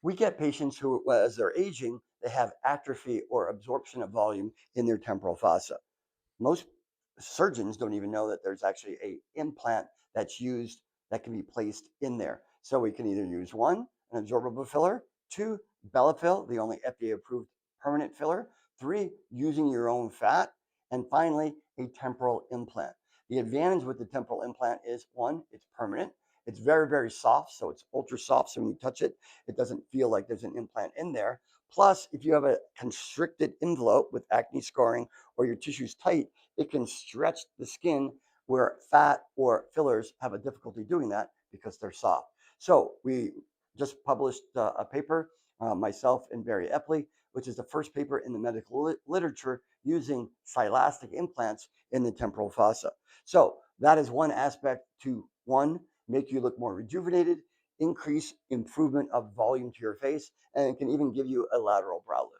We get patients who, well, as they're aging, they have atrophy or absorption of volume in their temporal fossa. Most surgeons don't even know that there's actually a implant that's used that can be placed in there. So we can either use one, an absorbable filler, two, Bellafill, the only FDA approved permanent filler, three, using your own fat, and finally, a temporal implant. The advantage with the temporal implant is one, it's permanent. It's very, very soft, so it's ultra soft. So when you touch it, it doesn't feel like there's an implant in there. Plus, if you have a constricted envelope with acne scarring or your tissue's tight, it can stretch the skin where fat or fillers have a difficulty doing that because they're soft. So we just published a paper, myself and Barry Epley, which is the first paper in the medical literature using silastic implants in the temporal fossa. So that is one aspect to one, make you look more rejuvenated, increase improvement of volume to your face, and it can even give you a lateral brow lift.